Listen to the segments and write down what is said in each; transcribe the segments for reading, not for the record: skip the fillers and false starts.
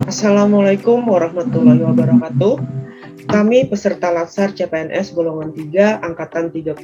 Assalamualaikum warahmatullahi wabarakatuh. Kami peserta Latsar CPNS golongan 3 angkatan 36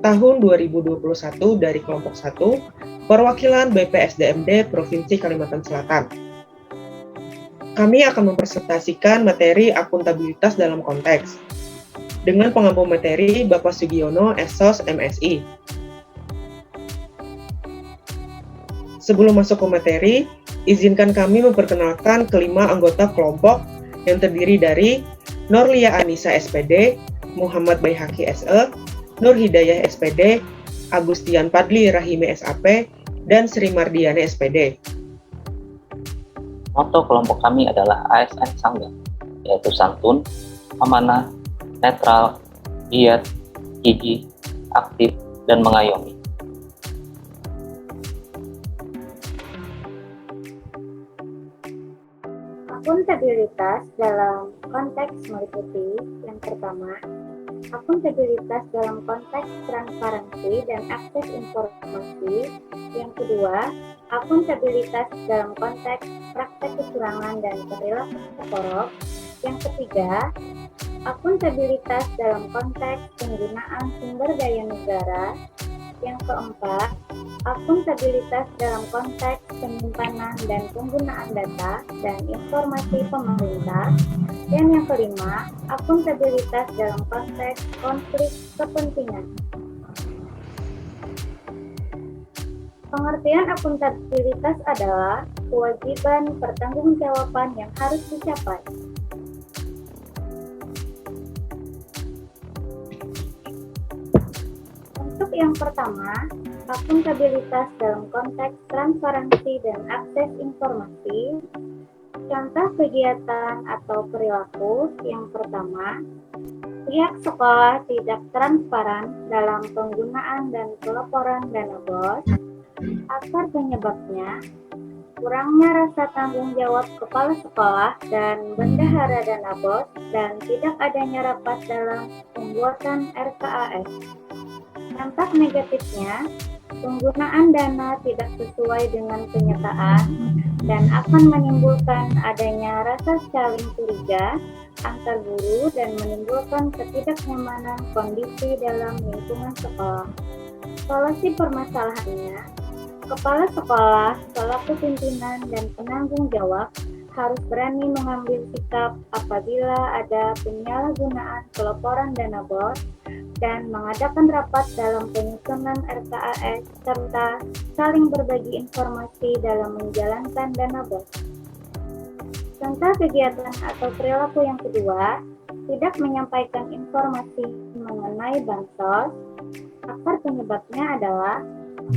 tahun 2021 dari kelompok 1 perwakilan BPSDMD Provinsi Kalimantan Selatan. Kami akan mempresentasikan materi akuntabilitas dalam konteks dengan pengampu materi Bapak Sugiono, SOS MSI. Sebelum masuk ke materi, izinkan kami memperkenalkan kelima anggota kelompok yang terdiri dari Norlia Anissa SPD, Muhammad Baihaqi SE, Nur Hidayah SPD, Agustian Padli Rahime SAP, dan Sri Mardiane SPD. Moto kelompok kami adalah ASN Sangga, yaitu santun, amanah, netral, giat, gigih, aktif, dan mengayomi. Akuntabilitas dalam konteks meliputi yang pertama, akuntabilitas dalam konteks transparansi dan akses informasi. Yang kedua, akuntabilitas dalam konteks praktek kecurangan dan perilaku korup. Yang ketiga, akuntabilitas dalam konteks penggunaan sumber daya negara. Yang keempat, akuntabilitas dalam konteks penyimpanan dan penggunaan data dan informasi pemerintah. Dan yang kelima, akuntabilitas dalam konteks konflik kepentingan. Pengertian akuntabilitas adalah kewajiban pertanggungjawaban yang harus dicapai. Untuk yang pertama, akuntabilitas dalam konteks transparansi dan akses informasi. Contoh kegiatan atau perilaku yang pertama, pihak sekolah tidak transparan dalam penggunaan dan pelaporan dana BOS. Akar penyebabnya, kurangnya rasa tanggung jawab kepala sekolah dan bendahara dana BOS dan tidak adanya rapat dalam pembuatan RKAS. Dampak negatifnya, penggunaan dana tidak sesuai dengan kenyataan dan akan menimbulkan adanya rasa saling curiga antar guru dan menimbulkan ketidaknyamanan kondisi dalam lingkungan sekolah. Solusi permasalahannya, kepala sekolah selaku pimpinan dan penanggung jawab harus berani mengambil sikap apabila ada penyalahgunaan pelaporan dana BOS dan mengadakan rapat dalam penyusunan RKAS serta saling berbagi informasi dalam menjalankan dana BOS. Contoh kegiatan atau perilaku yang kedua, tidak menyampaikan informasi mengenai bansos. Akar penyebabnya adalah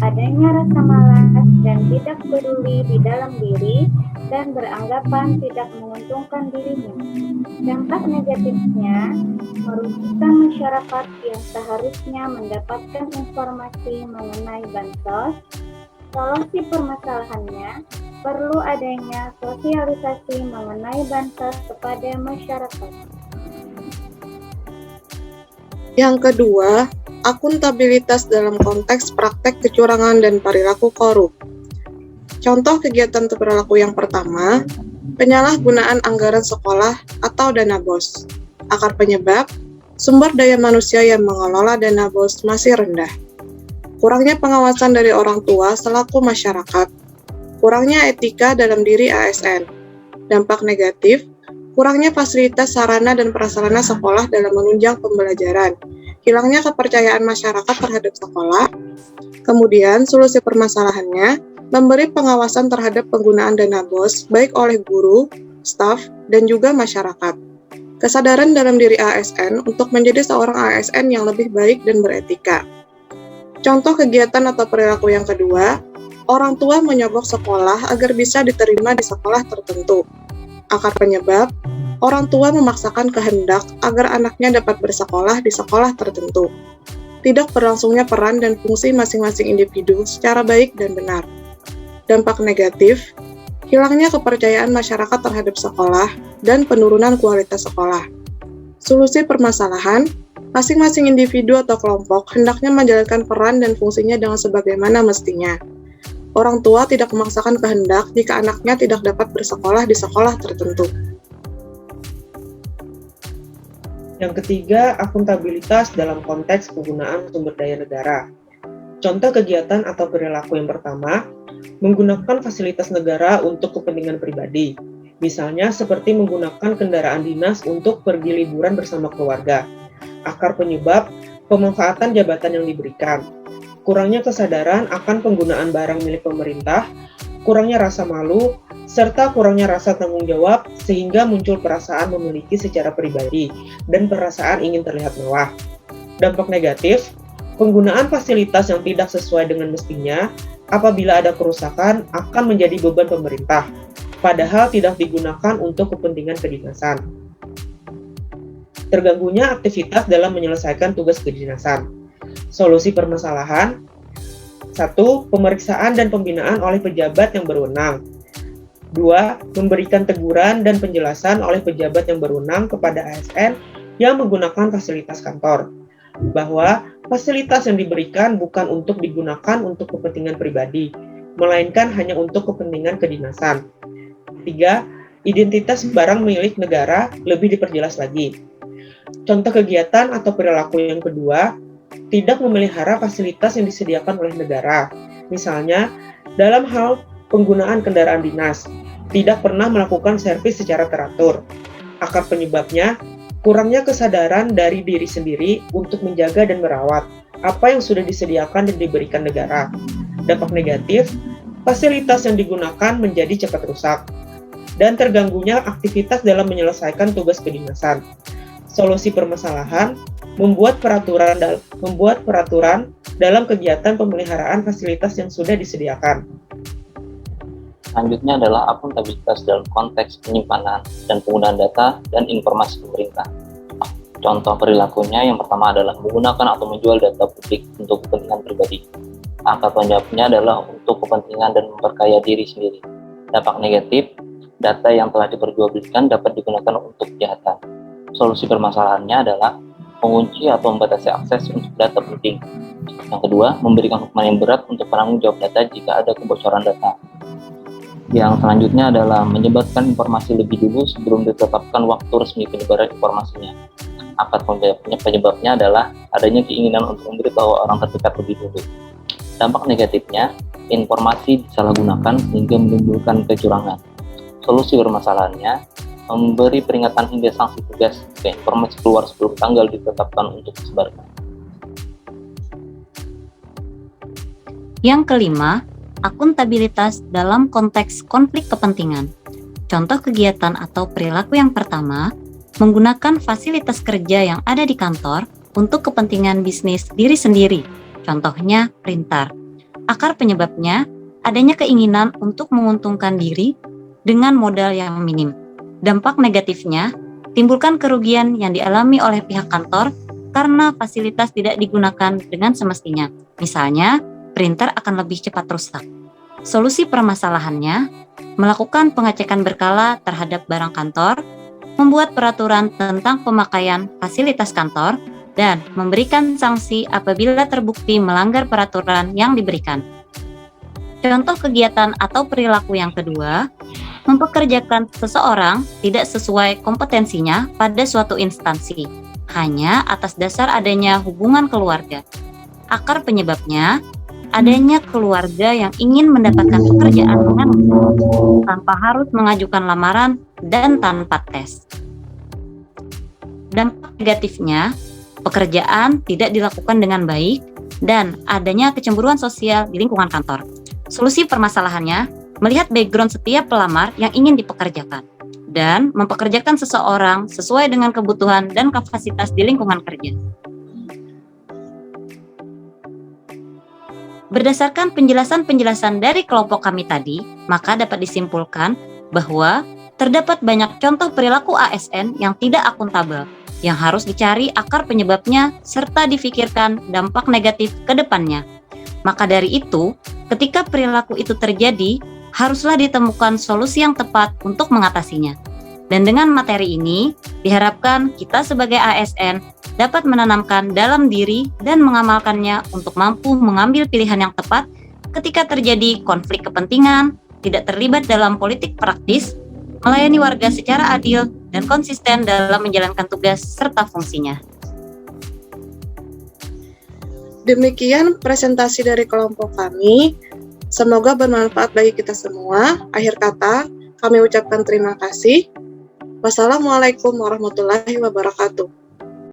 adanya rasa malas dan tidak peduli di dalam diri dan beranggapan tidak menguntungkan dirinya. Dampak negatifnya, merugikan masyarakat yang seharusnya mendapatkan informasi mengenai bansos. Solusi permasalahannya, perlu adanya sosialisasi mengenai bansos kepada masyarakat. Yang kedua, akuntabilitas dalam konteks praktek kecurangan dan perilaku korup. Contoh kegiatan atau perilaku yang pertama, penyalahgunaan anggaran sekolah atau dana BOS. Akar penyebab, sumber daya manusia yang mengelola dana BOS masih rendah. Kurangnya pengawasan dari orang tua selaku masyarakat. Kurangnya etika dalam diri ASN. Dampak negatif, kurangnya fasilitas sarana dan prasarana sekolah dalam menunjang pembelajaran. Hilangnya kepercayaan masyarakat terhadap sekolah. Kemudian, solusi permasalahannya, memberi pengawasan terhadap penggunaan dana BOS baik oleh guru, staf, dan juga masyarakat. Kesadaran dalam diri ASN untuk menjadi seorang ASN yang lebih baik dan beretika. Contoh kegiatan atau perilaku yang kedua, orang tua menyogok sekolah agar bisa diterima di sekolah tertentu. Akar penyebab, orang tua memaksakan kehendak agar anaknya dapat bersekolah di sekolah tertentu. Tidak berlangsungnya peran dan fungsi masing-masing individu secara baik dan benar. Dampak negatif, hilangnya kepercayaan masyarakat terhadap sekolah dan penurunan kualitas sekolah. Solusi permasalahan, masing-masing individu atau kelompok hendaknya menjalankan peran dan fungsinya dengan sebagaimana mestinya. Orang tua tidak memaksakan kehendak jika anaknya tidak dapat bersekolah di sekolah tertentu. Yang ketiga, akuntabilitas dalam konteks penggunaan sumber daya negara. Contoh kegiatan atau perilaku yang pertama, menggunakan fasilitas negara untuk kepentingan pribadi. Misalnya seperti menggunakan kendaraan dinas untuk pergi liburan bersama keluarga. Akar penyebab, pemanfaatan jabatan yang diberikan. Kurangnya kesadaran akan penggunaan barang milik pemerintah, kurangnya rasa malu, serta kurangnya rasa tanggung jawab sehingga muncul perasaan memiliki secara pribadi dan perasaan ingin terlihat mewah. Dampak negatif, penggunaan fasilitas yang tidak sesuai dengan mestinya apabila ada kerusakan akan menjadi beban pemerintah, padahal tidak digunakan untuk kepentingan kedinasan. Terganggunya aktivitas dalam menyelesaikan tugas kedinasan. Solusi permasalahan: 1. Pemeriksaan dan pembinaan oleh pejabat yang berwenang. 2. Memberikan teguran dan penjelasan oleh pejabat yang berwenang kepada ASN yang menggunakan fasilitas kantor, bahwa fasilitas yang diberikan bukan untuk digunakan untuk kepentingan pribadi, melainkan hanya untuk kepentingan kedinasan. 3. Identitas barang milik negara lebih diperjelas lagi. Contoh kegiatan atau perilaku yang kedua, tidak memelihara fasilitas yang disediakan oleh negara. Misalnya, dalam hal penggunaan kendaraan dinas, tidak pernah melakukan servis secara teratur. Akar penyebabnya, kurangnya kesadaran dari diri sendiri untuk menjaga dan merawat apa yang sudah disediakan dan diberikan negara. Dampak negatif, fasilitas yang digunakan menjadi cepat rusak, dan terganggunya aktivitas dalam menyelesaikan tugas kedinasan. Solusi permasalahan, membuat peraturan dalam kegiatan pemeliharaan fasilitas yang sudah disediakan. Selanjutnya adalah akuntabilitas dalam konteks penyimpanan dan penggunaan data dan informasi pemerintah. Contoh perilakunya yang pertama adalah menggunakan atau menjual data publik untuk kepentingan pribadi. Akar penyebabnya adalah untuk kepentingan dan memperkaya diri sendiri. Dampak negatif, data yang telah diperjualbelikan dapat digunakan untuk kejahatan. Solusi permasalahannya adalah mengunci atau membatasi akses untuk data penting. Yang kedua, memberikan hukuman yang berat untuk penanggung jawab data jika ada kebocoran data. Yang selanjutnya adalah menyebarkan informasi lebih dulu sebelum ditetapkan waktu resmi penyebaran informasinya. Akar penyebabnya adalah adanya keinginan untuk memberitahu orang terdekat lebih dulu. Dampak negatifnya, informasi disalahgunakan sehingga menimbulkan kecurangan. Solusi permasalahannya, memberi peringatan hingga sanksi tegas jika informasi keluar sebelum tanggal ditetapkan untuk disebarkan. Yang kelima, akuntabilitas dalam konteks konflik kepentingan. Contoh kegiatan atau perilaku yang pertama, menggunakan fasilitas kerja yang ada di kantor untuk kepentingan bisnis diri sendiri. Contohnya printer. Akar penyebabnya, adanya keinginan untuk menguntungkan diri dengan modal yang minim. Dampak negatifnya, timbulkan kerugian yang dialami oleh pihak kantor karena fasilitas tidak digunakan dengan semestinya. Misalnya, printer akan lebih cepat rusak. Solusi permasalahannya, melakukan pengecekan berkala terhadap barang kantor, membuat peraturan tentang pemakaian fasilitas kantor, dan memberikan sanksi apabila terbukti melanggar peraturan yang diberikan. Contoh kegiatan atau perilaku yang kedua, mempekerjakan seseorang tidak sesuai kompetensinya pada suatu instansi, hanya atas dasar adanya hubungan keluarga. Akar penyebabnya, adanya keluarga yang ingin mendapatkan pekerjaan dengan mudah, tanpa harus mengajukan lamaran dan tanpa tes. Dampak negatifnya, pekerjaan tidak dilakukan dengan baik dan adanya kecemburuan sosial di lingkungan kantor. Solusi permasalahannya, melihat background setiap pelamar yang ingin dipekerjakan dan mempekerjakan seseorang sesuai dengan kebutuhan dan kapasitas di lingkungan kerja. Berdasarkan penjelasan-penjelasan dari kelompok kami tadi, maka dapat disimpulkan bahwa terdapat banyak contoh perilaku ASN yang tidak akuntabel, yang harus dicari akar penyebabnya serta difikirkan dampak negatif ke depannya. Maka dari itu, ketika perilaku itu terjadi, haruslah ditemukan solusi yang tepat untuk mengatasinya. Dan dengan materi ini, diharapkan kita sebagai ASN dapat menanamkan dalam diri dan mengamalkannya untuk mampu mengambil pilihan yang tepat ketika terjadi konflik kepentingan, tidak terlibat dalam politik praktis, melayani warga secara adil dan konsisten dalam menjalankan tugas serta fungsinya. Demikian presentasi dari kelompok kami. Semoga bermanfaat bagi kita semua. Akhir kata, kami ucapkan terima kasih. Wassalamualaikum warahmatullahi wabarakatuh.